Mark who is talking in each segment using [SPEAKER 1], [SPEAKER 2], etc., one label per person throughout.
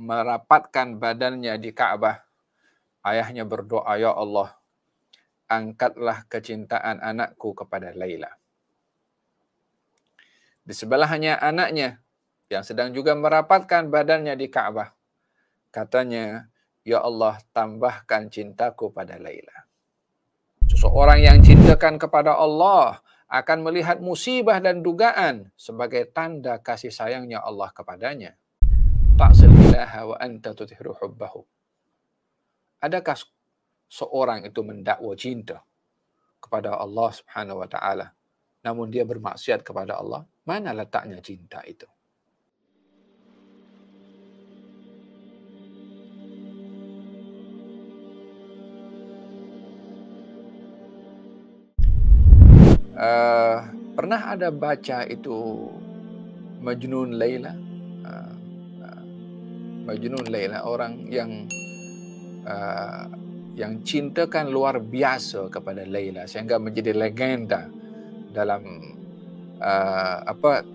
[SPEAKER 1] merapatkan badannya di Ka'bah, ayahnya berdoa, "Ya Allah, angkatlah kecintaan anakku kepada Laila." Di sebelahnya anaknya yang sedang juga merapatkan badannya di Ka'bah. Katanya, "Ya Allah, tambahkan cintaku pada Laila." Seseorang yang cintakan kepada Allah akan melihat musibah dan dugaan sebagai tanda kasih sayangnya Allah kepadanya. Ta'sil ilaha wa anta tuthiru hubbahu. Adakah seorang itu mendakwa cinta kepada Allah Subhanahu wa taala, namun dia bermaksiat kepada Allah? Mana letaknya cinta itu? Uh, Pernah ada baca itu Majnun Laila? Uh, Majnun Laila, orang yang cintakan luar biasa kepada Laila sehingga menjadi legenda dalam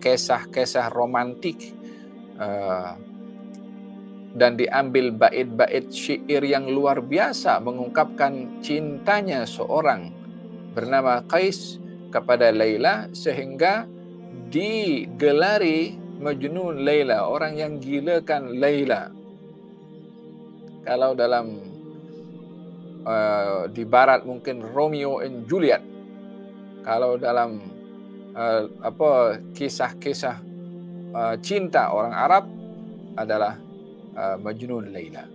[SPEAKER 1] kisah-kisah romantik, dan diambil bait-bait syair yang luar biasa mengungkapkan cintanya seorang bernama Qais kepada Laila sehingga digelari Majnun Laila, orang yang gilakan Laila. Kalau dalam di barat mungkin Romeo and Juliet. Kalau dalam kisah-kisah cinta orang Arab adalah Majnun Laila.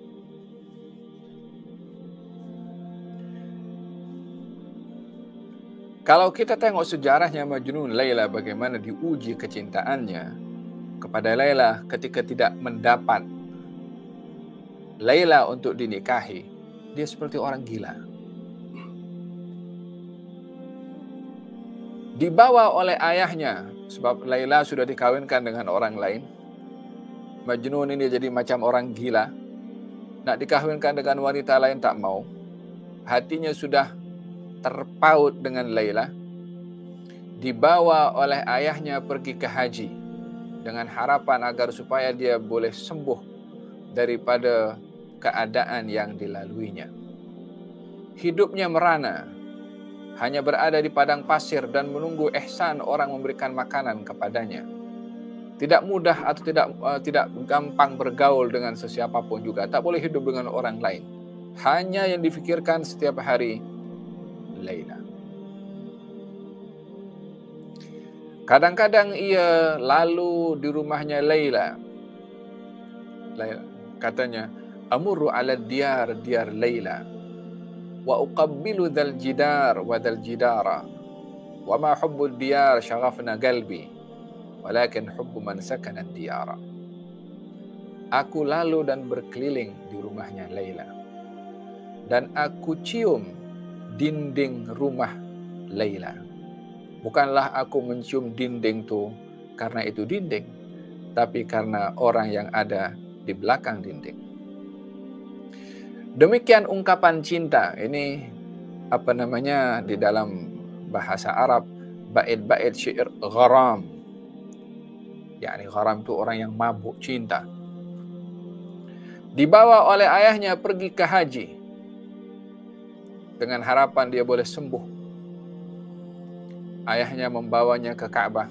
[SPEAKER 1] Kalau kita tengok sejarahnya Majnun Laila, bagaimana diuji kecintaannya kepada Laila ketika tidak mendapat Laila untuk dinikahi, dia seperti orang gila. Dibawa oleh ayahnya, sebab Laila sudah dikawinkan dengan orang lain. Majnun ini jadi macam orang gila, nak dikawinkan dengan wanita lain tak mau. Hatinya sudah terpaut dengan Laila. Dibawa oleh ayahnya pergi ke haji dengan harapan agar supaya dia boleh sembuh daripada keadaan yang dilaluinya. Hidupnya merana, hanya berada di padang pasir dan menunggu ihsan orang memberikan makanan kepadanya. Tidak mudah atau tidak gampang bergaul dengan sesiapapun juga. Tak boleh hidup dengan orang lain. Hanya yang difikirkan setiap hari, Laila. Kadang-kadang ia lalu di rumahnya Laila. Katanya, "Amurru ala diyar Laila, wa uqabbilu dhal jidar wa dhal jidara, wa ma hubbu diyar syaghafna qalbi, walakin hubbu man sakana diyara." Aku lalu dan berkeliling di rumahnya Laila, dan aku cium dinding rumah Laila. Bukanlah aku mencium dinding itu karena itu dinding, tapi karena orang yang ada di belakang dinding. Demikian ungkapan cinta. Ini di dalam bahasa Arab bait-bait syair gharam. Yani gharam itu orang yang mabuk cinta. Dibawa oleh ayahnya pergi ke haji dengan harapan dia boleh sembuh. Ayahnya membawanya ke Ka'bah.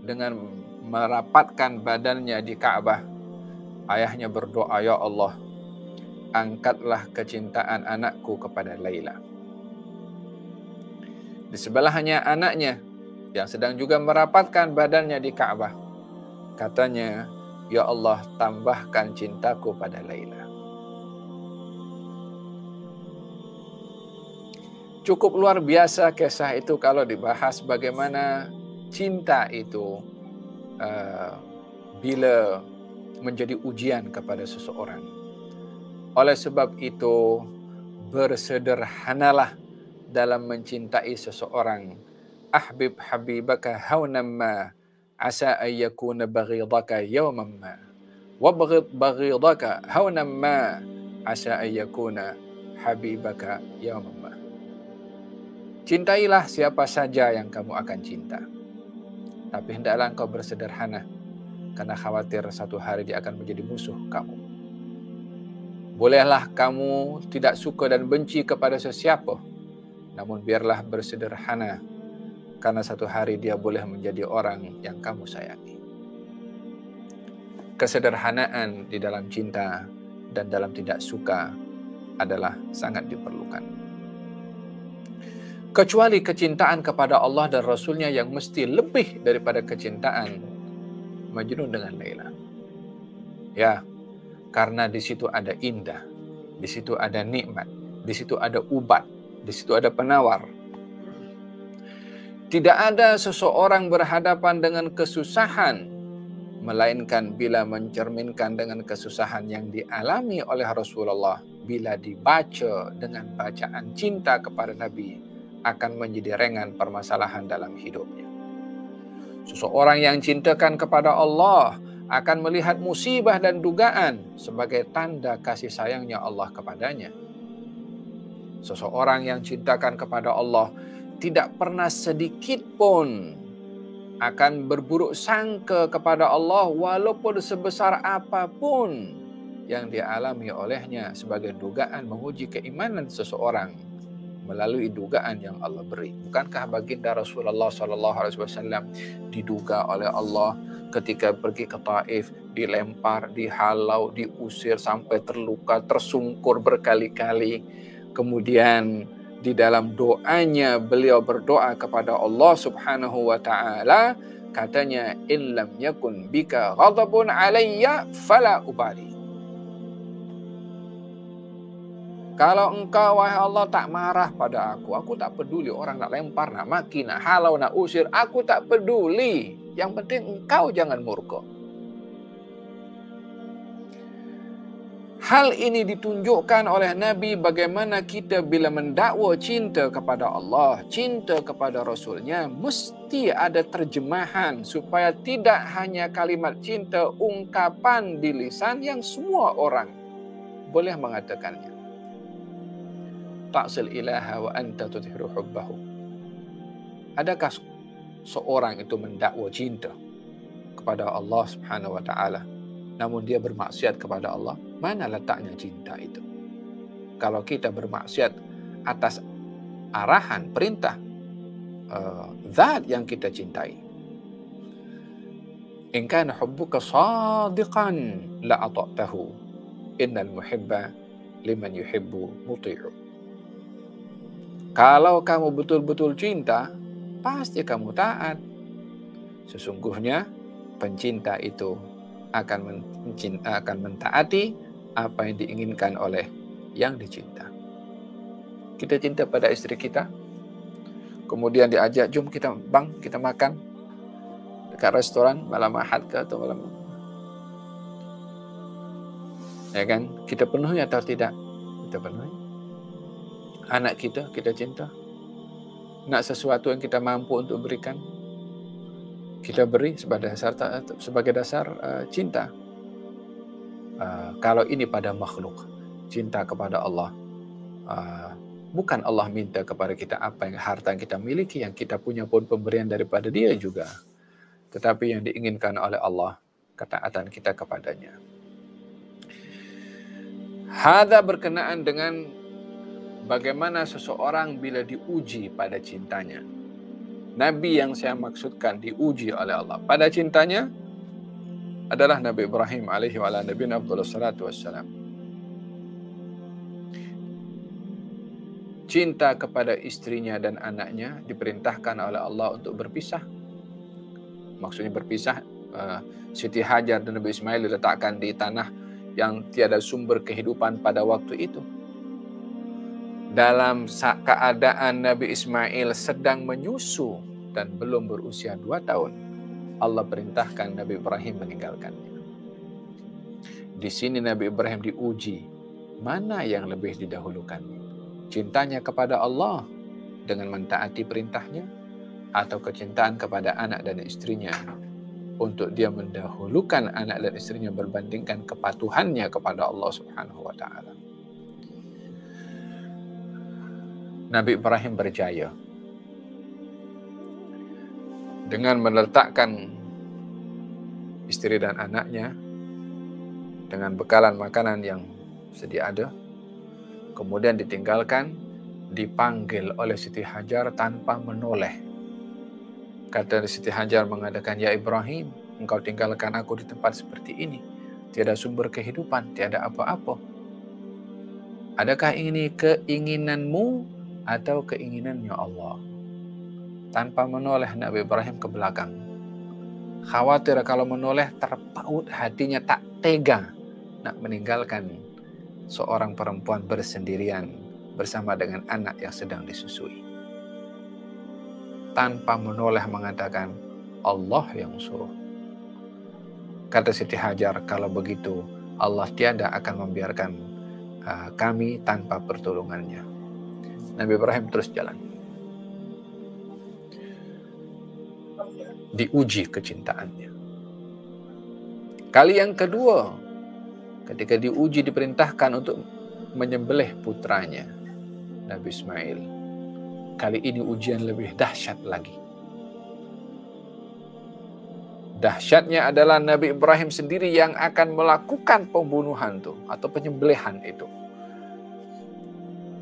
[SPEAKER 1] Dengan merapatkan badannya di Ka'bah, ayahnya berdoa, "Ya Allah, angkatlah kecintaan anakku kepada Laila." Di sebelahnya anaknya yang sedang juga merapatkan badannya di Ka'bah. Katanya, "Ya Allah, tambahkan cintaku pada Laila." Cukup luar biasa kisah itu kalau dibahas bagaimana cinta itu bila menjadi ujian kepada seseorang. Oleh sebab itu, bersederhanalah dalam mencintai seseorang. Ahbib habibaka hawnan ma, asa an yakuna baghidaka yawman ma. Wabghid baghidaka hawnan ma, asa an yakuna habibaka yawman ma. Cintailah siapa saja yang kamu akan cinta, tapi hendaklah engkau bersederhana, karena khawatir satu hari dia akan menjadi musuh kamu. Bolehlah kamu tidak suka dan benci kepada sesiapa, namun biarlah bersederhana, karena satu hari dia boleh menjadi orang yang kamu sayangi. Kesederhanaan di dalam cinta dan dalam tidak suka adalah sangat diperlukan. Kecuali kecintaan kepada Allah dan Rasulnya yang mesti lebih daripada kecintaan Majnun dengan Laila. Ya, karena di situ ada indah, di situ ada nikmat, di situ ada ubat, di situ ada penawar. Tidak ada seseorang berhadapan dengan kesusahan melainkan bila mencerminkan dengan kesusahan yang dialami oleh Rasulullah, bila dibaca dengan bacaan cinta kepada Nabi, akan menjadi ringan permasalahan dalam hidupnya. Seseorang yang cintakan kepada Allah akan melihat musibah dan dugaan sebagai tanda kasih sayangnya Allah kepadanya. Seseorang yang cintakan kepada Allah tidak pernah sedikit pun akan berburuk sangka kepada Allah walaupun sebesar apapun yang dialami olehnya sebagai dugaan menguji keimanan seseorang melalui dugaan yang Allah beri. Bukankah baginda Rasulullah SAW diduga oleh Allah ketika pergi ke Taif, dilempar, dihalau, diusir sampai terluka, tersungkur berkali-kali. Kemudian di dalam doanya beliau berdoa kepada Allah Subhanahu wa taala, katanya, "In lam yakun bika ghadabun alayya fala ubali." Kalau engkau wahai Allah tak marah pada aku tak peduli orang nak lempar, nak maki, nak halau, nak usir, aku tak peduli. Yang penting engkau jangan murka. Hal ini ditunjukkan oleh Nabi bagaimana kita bila mendakwa cinta kepada Allah, cinta kepada Rasulnya, mesti ada terjemahan supaya tidak hanya kalimat cinta, ungkapan di lisan yang semua orang boleh mengatakannya. Ta'sil ilaha wa anta tudhiru hubbahu. Adakah seorang itu mendakwa cinta kepada Allah Subhanahu wa taala, namun dia bermaksiat kepada Allah? Mana letaknya cinta itu? Kalau kita bermaksiat atas arahan, perintah zat yang kita cintai. In kana hubbuka sadiqan la ata'tahu. Innal muhibba liman yuhibbu muti'u. Kalau kamu betul-betul cinta, pasti kamu taat. Sesungguhnya pencinta itu akan mentaati apa yang diinginkan oleh yang dicinta. Kita cinta pada istri kita, kemudian diajak, jom kita makan dekat restoran malam Ahad ke atau malam, ya kan? Kita penuhi atau tidak? Kita penuhi. Anak kita cinta, nak sesuatu yang kita mampu untuk berikan, kita beri sebagai dasar cinta. Kalau ini pada makhluk, cinta kepada Allah, bukan Allah minta kepada kita apa yang harta yang kita miliki, yang kita punya pun pemberian daripada Dia juga, tetapi yang diinginkan oleh Allah ketaatan kita kepadanya. Hadza berkenaan dengan bagaimana seseorang bila diuji pada cintanya. Nabi yang saya maksudkan diuji oleh Allah pada cintanya adalah Nabi Ibrahim alaihi wa ala nabiyina afdhalus salatu wassalam. Cinta kepada istrinya dan anaknya diperintahkan oleh Allah untuk berpisah. Maksudnya berpisah, Siti Hajar dan Nabi Ismail diletakkan di tanah yang tiada sumber kehidupan pada waktu itu. Dalam keadaan Nabi Ismail sedang menyusu dan belum berusia 2 tahun, Allah perintahkan Nabi Ibrahim meninggalkannya. Di sini Nabi Ibrahim diuji, mana yang lebih didahulukan? Cintanya kepada Allah dengan mentaati perintahnya, atau kecintaan kepada anak dan istrinya untuk dia mendahulukan anak dan istrinya berbandingkan kepatuhannya kepada Allah Subhanahu wa taala. Nabi Ibrahim berjaya dengan meletakkan istri dan anaknya dengan bekalan makanan yang sedia ada. Kemudian ditinggalkan, dipanggil oleh Siti Hajar tanpa menoleh. Kata Siti Hajar mengatakan, "Ya Ibrahim, engkau tinggalkan aku di tempat seperti ini. Tiada sumber kehidupan, tiada apa-apa. Adakah ini keinginanmu atau keinginannya Allah?" Tanpa menoleh Nabi Ibrahim ke belakang. Khawatir kalau menoleh terpaut hatinya, tak tega nak meninggalkan seorang perempuan bersendirian bersama dengan anak yang sedang disusui. Tanpa menoleh mengatakan, "Allah yang suruh." Kata Siti Hajar, "Kalau begitu Allah tiada akan membiarkan kami tanpa pertolongannya." Nabi Ibrahim terus jalan. Diuji kecintaannya. Kali yang kedua, ketika diuji diperintahkan untuk menyembelih putranya, Nabi Ismail. Kali ini ujian lebih dahsyat lagi. Dahsyatnya adalah Nabi Ibrahim sendiri yang akan melakukan pembunuhan itu atau penyembelihan itu.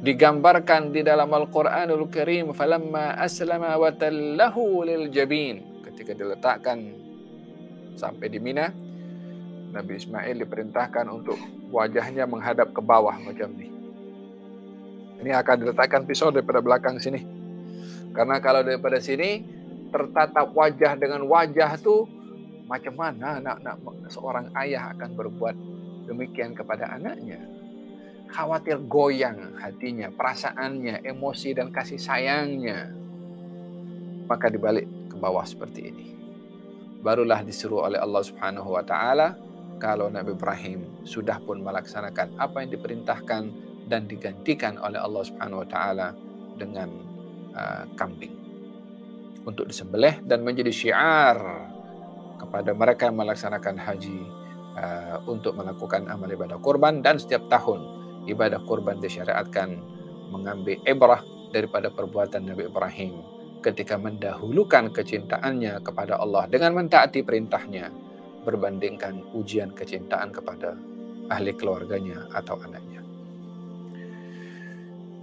[SPEAKER 1] Digambarkan di dalam Al-Quranul Karim, "Falamma aslama wa tallahu lil jabin." Ketika diletakkan sampai di Mina, Nabi Ismail diperintahkan untuk wajahnya menghadap ke bawah macam ini. Ini akan diletakkan pisau daripada belakang sini. Karena kalau daripada sini tertatap wajah dengan wajah tu, macam mana seorang ayah akan berbuat demikian kepada anaknya? Khawatir goyang hatinya, perasaannya, emosi dan kasih sayangnya. Maka dibalik ke bawah seperti ini. Barulah disuruh oleh Allah Subhanahu wa taala kalau Nabi Ibrahim sudah pun melaksanakan apa yang diperintahkan dan digantikan oleh Allah Subhanahu wa taala dengan kambing untuk disembelih dan menjadi syiar kepada mereka yang melaksanakan haji untuk melakukan amal ibadah kurban. Dan setiap tahun ibadah kurban disyariatkan mengambil ibrah daripada perbuatan Nabi Ibrahim ketika mendahulukan kecintaannya kepada Allah dengan mentaati perintahnya berbandingkan ujian kecintaan kepada ahli keluarganya atau anaknya.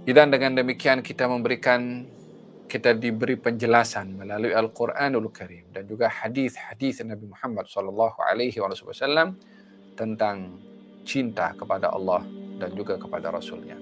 [SPEAKER 1] Dan dengan demikian kita diberi penjelasan melalui Al-Quranul Karim dan juga hadis-hadis Nabi Muhammad SAW tentang cinta kepada Allah dan juga kepada Rasulnya.